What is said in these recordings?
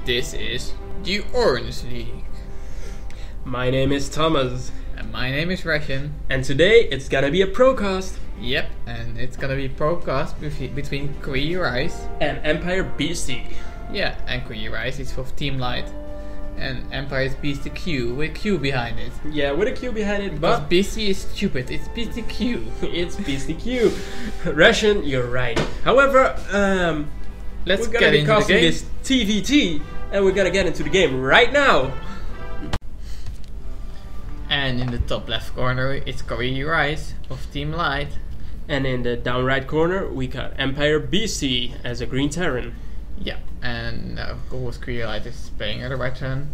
This is the Orange League. My name is Thomas. And my name is Ration. And today it's gonna be a Procast. Yep, and it's gonna be Procast between KawaiiRice and EmpireBeastyqt. Yeah, and KawaiiRice is for Team Light. And EmpireBeastyqt with Q behind it. Yeah, with a Q behind it, Because but Beasty is stupid, it's Beastyqt. it's Beastyqt. Ration, you're right. However, Let's we're get gonna be into the casting game. this TVT, and we're gonna get into the game right now. And in the top left corner it's KawaiiRice of Team Light. And in the down right corner we got EmpireBeastyqt as a green Terran. Yeah, and of course KawaiiRice is playing at the right turn.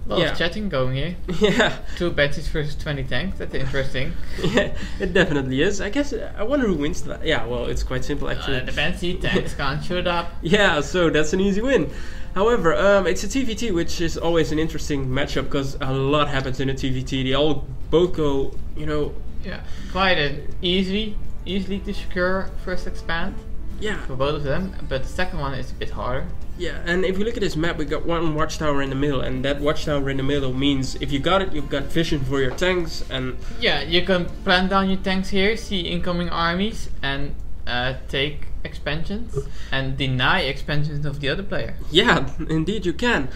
A lot of chatting going here. Yeah. 2 benches versus 20 tanks, that's interesting. Yeah, it definitely is. I guess, I wonder who wins that. Yeah, well, it's quite simple actually. The fancy tanks can't shoot up. Yeah, so that's an easy win. However, it's a TVT, which is always an interesting matchup because a lot happens in a TVT. They all both go, you know. Yeah, quite an easily to secure first expand. Yeah. For both of them, but the second one is a bit harder. Yeah, and if you look at this map, we got one watchtower in the middle, and that watchtower in the middle means if you got it, you've got vision for your tanks, and yeah, you can plant down your tanks here, see incoming armies, and take expansions and deny expansions of the other player. yeah, indeed you can.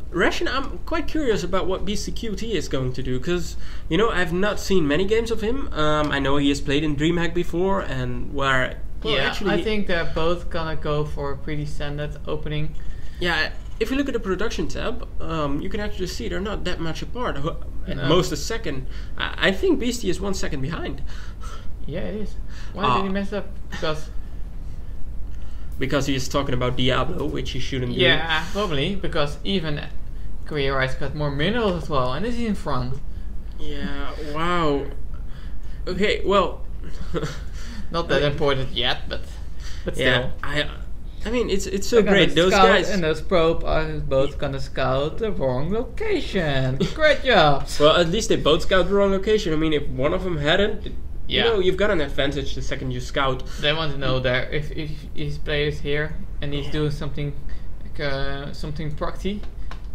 Ration, I'm quite curious about what Bestyqt is going to do, because you know I've not seen many games of him. I know he has played in DreamHack before, and where. Well, yeah, actually, I think they're both gonna go for a pretty standard opening. Yeah, if you look at the production tab, you can actually see they're not that much apart. At No. most a second. I think Beastie is 1 second behind. Yeah, it is. Why did he mess up? Because he is talking about Diablo, which he shouldn't do. Yeah, probably, because even KawaiiRice got more minerals as well, and is he in front? Yeah, wow. Okay, well... Not that important yet, but still. Yeah, I mean, it's so They're great. gonna Those scout, guys... and those probe are both gonna scout the wrong location. Great job! Well, at least they both scout the wrong location. I mean, if one of them hadn't, you Yeah. know, you've got an advantage the second you scout. They want to know there if his player is here and he's doing something like, something proxy.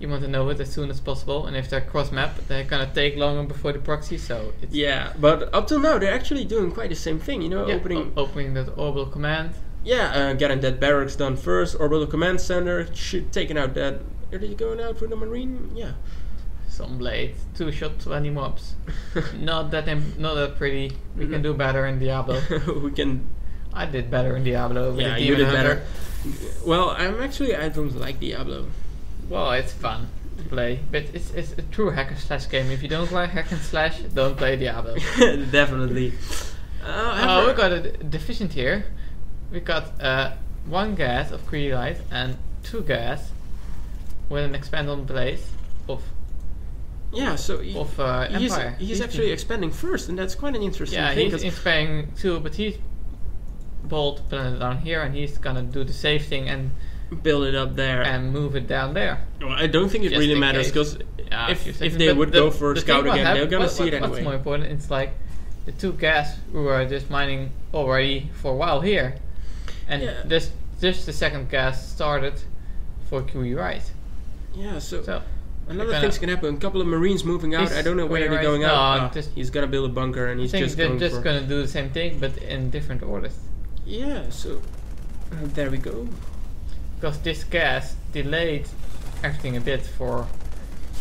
You want to know it as soon as possible, and if they're cross map, they're gonna take longer before the proxy. So it's Yeah, but up till now they're actually doing quite the same thing. You know, yeah, opening that orbital command. Yeah, getting that barracks done first, orbital command center, taking out that... Are they going out for the marine? Yeah. Some blade, 2-shot 20 mobs. not that pretty. We can do better in Diablo. We can... I did better in Diablo with Yeah, the you Demon did Hunter. better. Well, I don't like Diablo. Well, it's fun to play, but it's a true hack and slash game. If you don't like hack and slash, don't play Diablo. Definitely. Oh, we got a deficient here. We got 1 gas of KawaiiRice and 2 gas with an expand on place of Yeah, so Empire. he's actually expanding first, and that's quite an interesting thing. He's expanding too, but he's bold planted down here, and he's gonna do the safe thing and build it up there and move it down there. Well, I don't think it Just really in matters, case. because if they would go for a scout again, they're gonna see it anyway. What's more important, it's like the 2 gas who are just mining already for a while here, and just the second gas started for KawaiiRice. Yeah, so a lot of gonna- things can happen. A couple of marines moving out. I don't know where they're going No, out. He's gonna build a bunker, and he's just they're going just for... gonna do the same thing, but in different orders. Yeah, so there we go. Because this gas delayed everything a bit for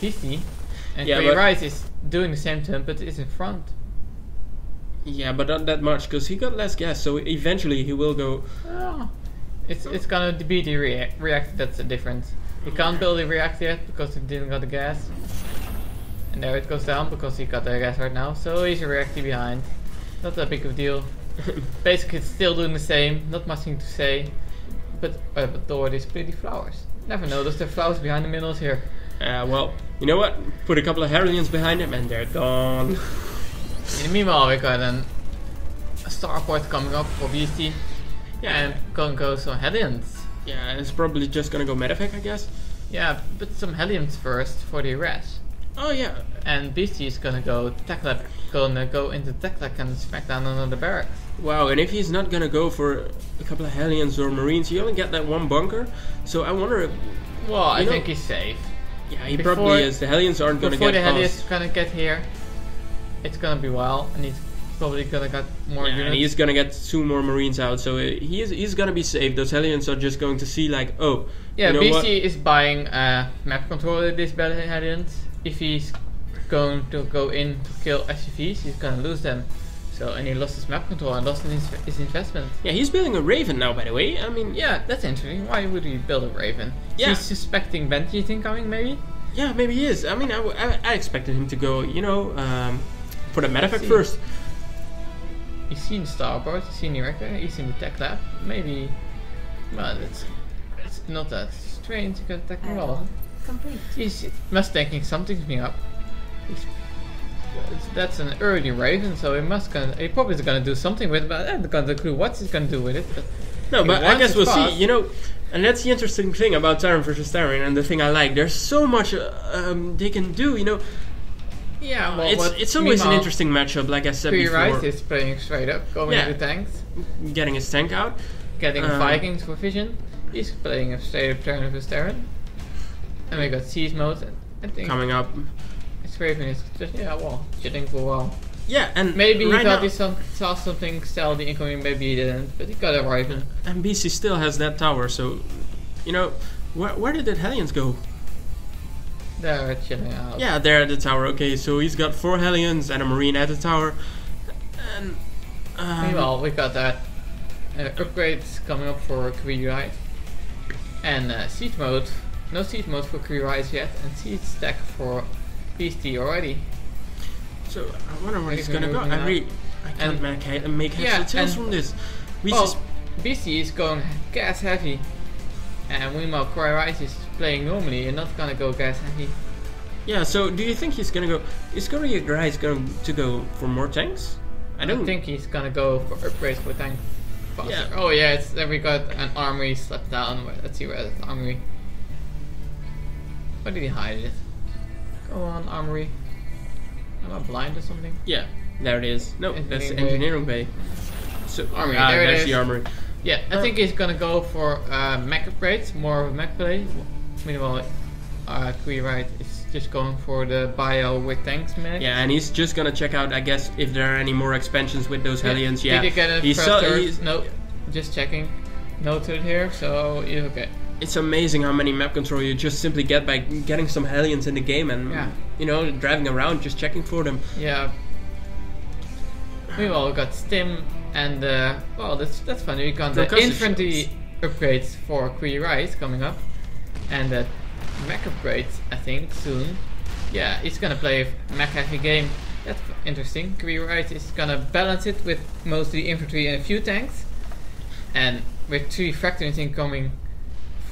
Beastie, and Yeah, KawaiiRice is doing the same to him, but is in front. Yeah, but not that much, because he got less gas, so eventually he will go... Oh, it's gonna be the reactor that's the difference. He can't build a reactor yet because he didn't got the gas. And there it goes down because he got the gas right now, so he's a reactor behind. Not that big of a deal. Basically it's still doing the same, not much thing to say. But the order is pretty flowers. Never noticed there are flowers behind the minerals here. Well, you know what? Put a couple of Harrians behind him and they're gone. In the meanwhile, we got a starport coming up for Beastie. Yeah. And gonna go some Hellions. Yeah, it's probably just gonna go medevac, I guess. Yeah, but some Hellions first for the res. Oh yeah. And Beastie is gonna go tech lab, gonna go into tech lab and smack down another barracks. Wow, and if he's not gonna go for a couple of Hellions or Marines, he only get that one bunker. So I wonder if... Well, I think he's safe. Yeah, he probably is. The Hellions aren't gonna get Before the past. Hellions gonna get here, it's gonna be well, and he's probably gonna get more units. And he's gonna get 2 more Marines out, so he's gonna be safe. Those Hellions are just going to see like, oh, yeah, you know BC is buying map control with this battle Hellions. If he's going to go in to kill SCVs, he's gonna lose them. So, and he lost his map control and lost his investment. Yeah, he's building a Raven now, by the way. I mean, yeah, that's interesting. Why would he build a Raven? Yeah. He's suspecting Benji's incoming, maybe? Yeah, maybe he is. I mean, I expected him to go, you know, for the medevac first. He's seen Starboard, he's seen the Erector, he's seen the Tech Lab. Maybe, well, it's not that strange because attacking well. Complete. He's Mustanging something up. That's an early Raven, so he probably is gonna do something with it, but I haven't got the clue what he's gonna do with it. But no, but I guess we'll see, you know, and that's the interesting thing about Terran versus Terran, and the thing I like. There's so much they can do, you know. Yeah, well, it's always an interesting matchup, like I said before. KawaiiRice is playing straight up, going into tanks, getting his tank out, getting Vikings for vision. He's playing a straight up Terran versus Terran, and we got siege mode. I think coming up. Raven is just chilling for a while. Yeah, and maybe he thought he saw something stealthy incoming, maybe he didn't, but he got a Raven. And BC still has that tower, so you know, where did the Hellions go? They're chilling out. Yeah, they're at the tower. Okay, so he's got 4 Hellions and a Marine at the tower. And meanwhile, we got that upgrades coming up for KawaiiRice and siege mode. No siege mode for KawaiiRice yet, and siege stack for Beasty already. So I wonder where he's gonna go. I can't make heads or tails from this. Beasty is going gas heavy, and meanwhile KawaiiRice is playing normally and not gonna go gas heavy. Yeah. So do you think he's gonna go? Is KawaiiRice going to go for more tanks? I don't think he's gonna go for upgrades for tank. Faster. Yeah. Oh yeah, we got an armory slapped down. Let's see where the armory. Where did he hide it? Go on, armory. Am I blind or something? Yeah, there it is. No, that's the engineering bay. So armory, there's the armory. Yeah, I think he's gonna go for mech upgrades, more of a mech play. Meanwhile, KawaiiRice is just going for the bio with tanks mech. Yeah, and he's just gonna check out, I guess, if there are any more expansions with those Hellions. Yeah, did you get it? No, just checking. Noted here, so you're okay. It's amazing how many map control you just simply get by getting some Hellions in the game and you know, driving around just checking for them. Yeah. Meanwhile, we got Stim and well, that's funny. We got the infantry upgrades for KawaiiRice coming up, and the mech upgrades I think soon. Yeah, he's gonna play a mech heavy game. That's interesting. KawaiiRice is gonna balance it with mostly infantry and a few tanks, and with 3 factories incoming.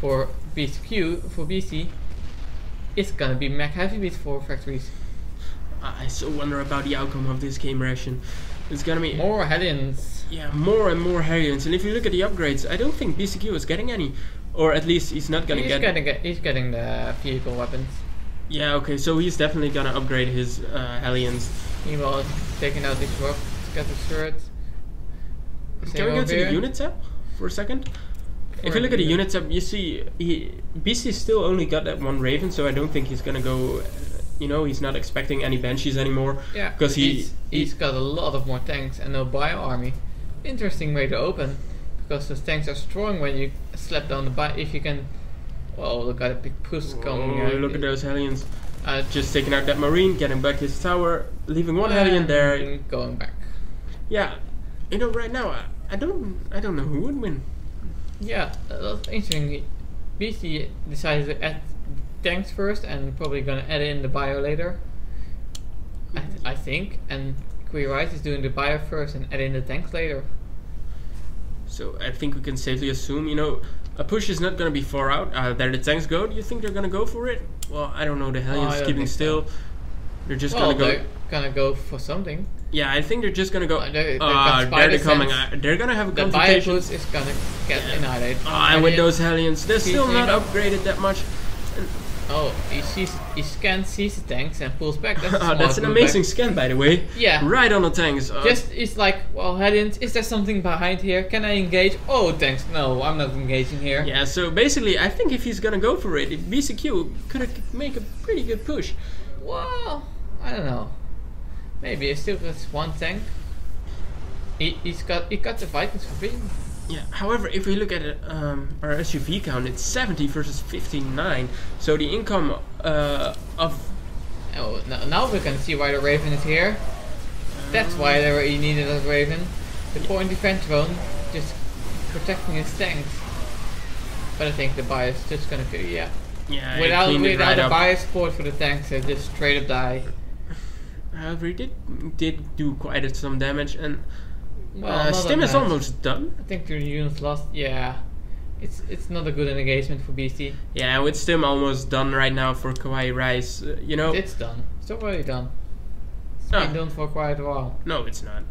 For BC, it's gonna be mech heavy with 4 factories. I so wonder about the outcome of this game, Ration. It's gonna be more Hellions. Yeah, more and more Hellions. And if you look at the upgrades, I don't think BCQ is getting any, or at least he's not gonna He's getting the vehicle weapons. Yeah, okay, so he's definitely gonna upgrade his Hellions. Meanwhile, taking out this rock, get the turrets. Can we go to the unit tab for a second? If you look at the unit tab, you see BC still only got that 1 Raven, so I don't think he's gonna go. You know, he's not expecting any Banshees anymore. Yeah, because he's got a lot of more tanks and no bio army. Interesting way to open, because those tanks are strong when you slap down the bio. If you can, well, look at a big push coming. Look at those Hellions. Just taking out that Marine, getting back his tower, leaving 1 Hellion there, and going back. Yeah, you know, right now I don't know who would win. Yeah, that's interesting. BC decided to add tanks first and probably gonna add in the bio later. I think, and KawaiiRice is doing the bio first and add in the tanks later. So I think we can safely assume, you know, a push is not gonna be far out. There the tanks go. Do you think they're gonna go for it? Well, I don't know. The Hellions keeping still. So. They're just they're gonna go for something. Yeah, I think they're just gonna go. They're coming. They're gonna have a confrontation. The bio is gonna get annihilated. And with those Hellions, they're still not upgraded that much. Oh, he scans, sees the tanks and pulls back. That's, that's an amazing scan, by the way. Yeah. Right on the tanks. Just, it's like, well, Hellions, is there something behind here? Can I engage? Oh, tanks, no, I'm not engaging here. Yeah, so basically, I think if he's gonna go for it, Bestyqt could make a pretty good push. Well, I don't know. Maybe he still has one tank. He got the Vikings for free. Yeah. However, if we look at it, our SUV count, it's 70 versus 59. So the income of Oh, now we can see why the Raven is here. That's why he needed a Raven. The point defense drone just protecting his tanks. But I think the bias is just gonna kill. Yeah. Yeah. Without a bias support for the tanks, they just straight up die. However, he did do quite some damage, and Stim is almost done. I think 2 units lost. Yeah, it's not a good engagement for BC. Yeah, with Stim almost done right now for KawaiiRice, you know. It's done. It's already done. It's been done for quite a while. No, it's not.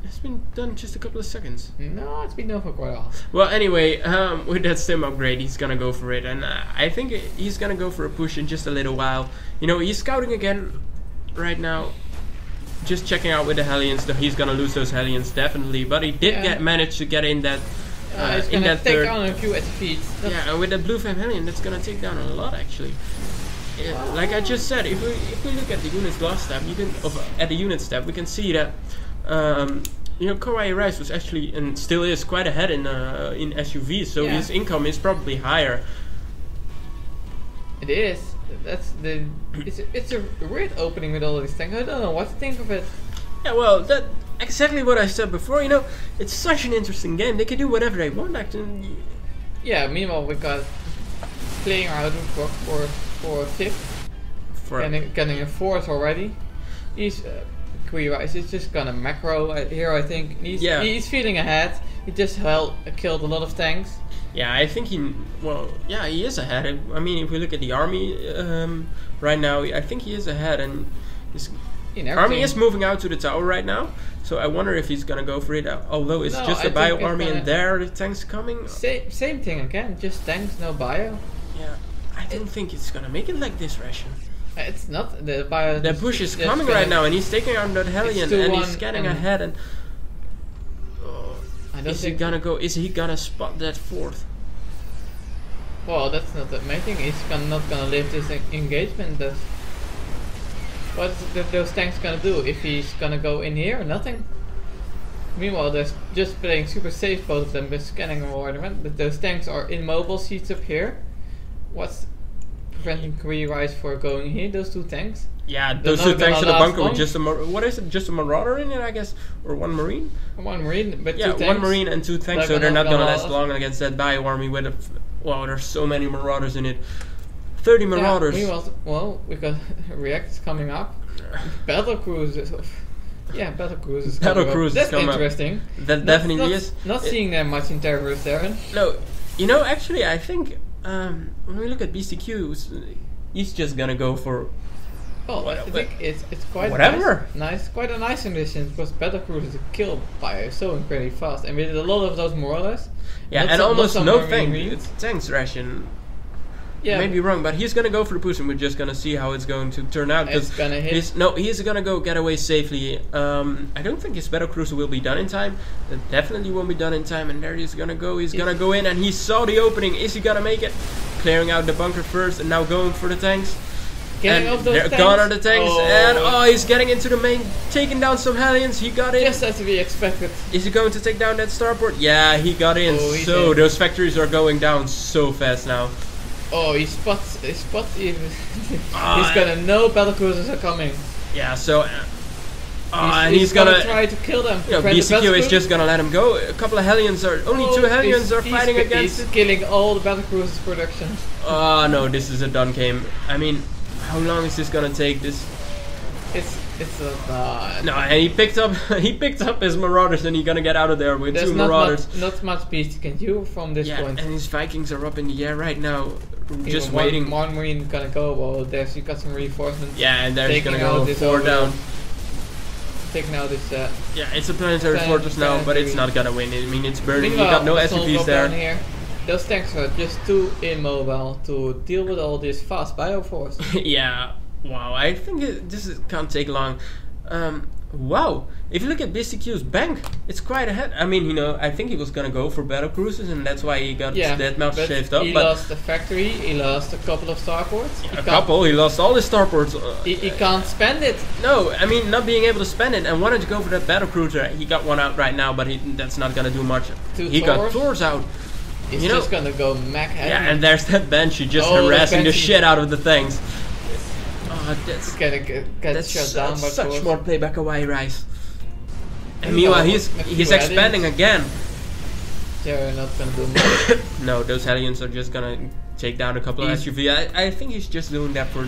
It's been done just a couple of seconds. No, it's been done for quite a while. Well, anyway, with that Stim upgrade, he's gonna go for it, and I think he's gonna go for a push in just a little while. You know, he's scouting again right now. Just checking out with the Hellions, he's gonna lose those Hellions definitely, but he did manage to get in that in that take down a few at feet. Yeah, and with that blue flame Hellion, that's gonna take down a lot actually. Like I just said, if we look at the units last step, at the unit step, we can see that you know, KawaiiRice was actually and still is quite ahead in SUVs, so his income is probably higher. It is. It's a weird opening with all of these things. I don't know what to think of it. Yeah, well, that exactly what I said before. You know, it's such an interesting game. They can do whatever they want, actually. Yeah. Meanwhile, we got playing around for fifth, getting a fourth already. He's KawaiiRice is just gonna macro here. I think he's feeling ahead. He just killed a lot of tanks. Yeah, I think he is ahead. I mean, if we look at the army right now, I think he is ahead, and his army is moving out to the tower right now. So I wonder if he's gonna go for it. Although it's just a bio army, and there are the tanks coming. Same thing again, just tanks, no bio. Yeah, I don't think it's gonna make it like this, Ration. It's not the bio. The push is coming right now, and he's taking out that Hellion, and he's getting ahead, and. Is he gonna spot that fourth? Well, that's not the main thing. He's not gonna live this engagement. What is those tanks gonna do if he's gonna go in here? Nothing. Meanwhile, they're just playing super safe, both of them, with scanning or but those tanks are immobile seats up here. What's preventing KawaiiRice for going here? Those two tanks. Yeah, those two tanks in the bunker with just what is it? Just a Marauder in it, I guess, or one Marine. One Marine, but yeah, two tanks. One Marine and two tanks, so they're not gonna last long against that bio army with there's so many Marauders in it. 30 Marauders. Yeah, well, we got reacts coming up. Battle cruisers. Yeah, battle cruisers. That's interesting. That definitely is. Not seeing them much in Terrorist Terran. No, you know, actually, I think when we look at Bestyqt, he's just gonna go for. Well, I think it's quite quite a nice condition, because battle cruisers kill by so incredibly fast, and we did a lot of those Marauders. Yeah, and almost no tanks Ration. Yeah, maybe wrong, but he's gonna go for the push, and we're just gonna see how it's going to turn out. It's gonna hit. He's gonna go get away safely. I don't think his battle cruiser will be done in time. It definitely won't be done in time, and there he's gonna go. He's gonna go in, and he saw the opening. Is he gonna make it? Clearing out the bunker first, and now going for the tanks. They're gone are the tanks, and he's getting into the main, taking down some Hellions. He got in. Just as to be expected. Is he going to take down that starport? Yeah, he got in. So those factories are going down so fast now. Oh, he spots even. He's gonna know battle cruisers are coming. Yeah, so and he's gonna try to kill them. You know, Bestyqt is just gonna let him go. A couple of Hellions only 2 Hellions are fighting against. He's killing all the battle cruisers production. Oh no, this is a done game. I mean, how long is this gonna take? It's no, and he picked up his Marauders, and he's gonna get out of there with 2 Marauders. Not much Beast can do from this point. And his Vikings are up in the air right now, just waiting. One Marine gonna go. Well, you got some reinforcements. Yeah, and there's gonna go 4 down. Taking out this. Yeah, it's a planetary fortress now, but it's not gonna win. I mean, it's burning. You got no SUVs there. those tanks are just too immobile to deal with all this fast bioforce. Yeah, wow, I think can't take long. Wow, if you look at Bestyqt's bank, it's quite ahead. I mean, I think he was gonna go for battle cruisers, and that's why he got that much shaved up. He lost the factory, he lost a couple of starports. He lost all his starports. He can't spend it. No, I mean, not being able to spend it, and wanted to go for that battle cruiser. He got one out right now, but that's not gonna do much. He got Thors out. He's just gonna go mech heavy. Yeah, and there's that Banshee just harassing the shit out of the things. Oh, that's gonna get shut down by such Thors. smart play by KawaiiRice. And meanwhile, he's expanding again. They're not gonna do much. No, those Hellions are just gonna take down a couple of SUV. I think he's just doing that for,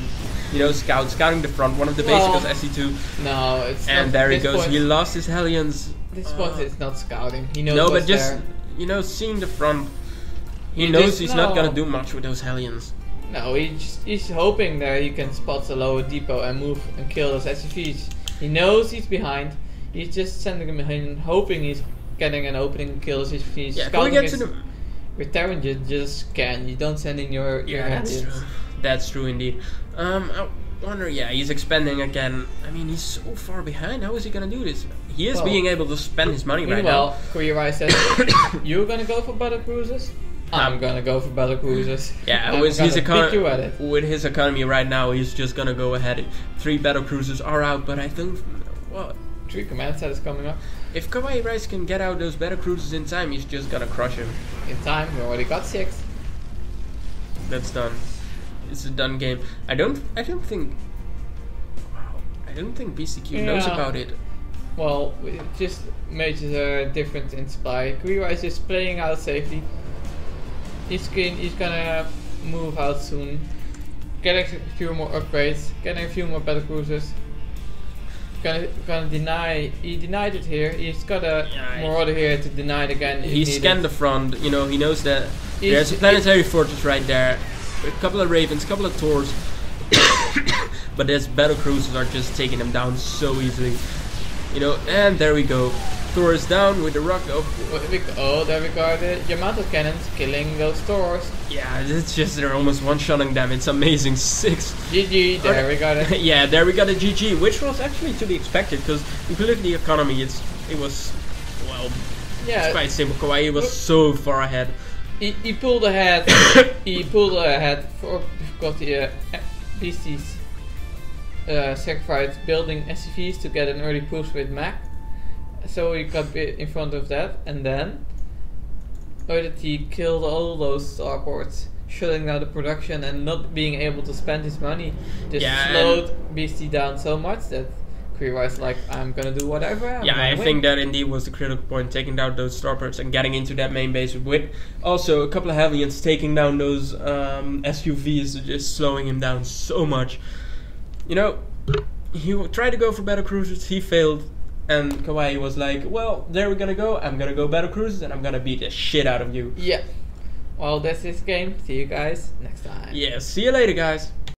scouting the front. One of the basics is SC2. No, it's and not. There he goes. He lost his Hellions. This point it's not scouting. He knows. No, but just there. Seeing the front. He knows he's not gonna do much with those Hellions. No, he's hoping that he can spot the lower depot and move and kill those SUVs. He knows he's behind. He's just sending him behind, hoping he's getting an opening and kill those SUVs. Yeah, can we get to the... With Terran, you just scan. You don't send in your that's true. That's true indeed. I wonder, he's expanding again. I mean, he's so far behind. How is he gonna do this? He is being able to spend his money right now. Well, KawaiiRice says, you're gonna go for battle cruisers? I'm gonna go for battle cruisers. Yeah, with his economy right now, he's just gonna go ahead. 3 battle cruisers are out, but I think 3 command sets coming up. If KawaiiRice can get out those battle cruisers in time, he's just gonna crush him. In time, we already got 6. That's done. It's a done game. I don't think Bestyqt knows about it. Well, it just makes a difference in supply. KawaiiRice is playing out safely. He's gonna move out soon, getting a few more upgrades, getting a few more battle cruisers. Gonna deny. He denied it here. He's got a marauder here to deny it again. He scanned the front. He knows that there's a planetary fortress right there. A couple of ravens, a couple of Thors, but his battle cruisers are just taking him down so easily. And there we go. Thor is down with the rock of... there we go, the Yamato cannons killing those Thors. Yeah, it's just they're almost one-shotting them. It's amazing. 6. GG, there we got it. Yeah, there we got a GG, which was actually to be expected, because if you look at the economy, it was, it's quite simple. Kawaii was so far ahead. He pulled ahead. He pulled ahead because the Beasties sacrificed building SCVs to get an early push with Mac. So he got in front of that, and then he killed all those starports, shutting down the production and not being able to spend his money. Just slowed Beastie down so much that KawaiiRice like, I'm gonna do whatever. I think that indeed was the critical point, taking down those starports and getting into that main base with also a couple of Hellions taking down those SUVs, just slowing him down so much. He tried to go for battle cruisers, he failed. And Kawaii was like, well, there we're gonna go. I'm gonna go battle cruisers and I'm gonna beat the shit out of you. Yeah. Well, that's this game. See you guys next time. Yeah, see you later, guys.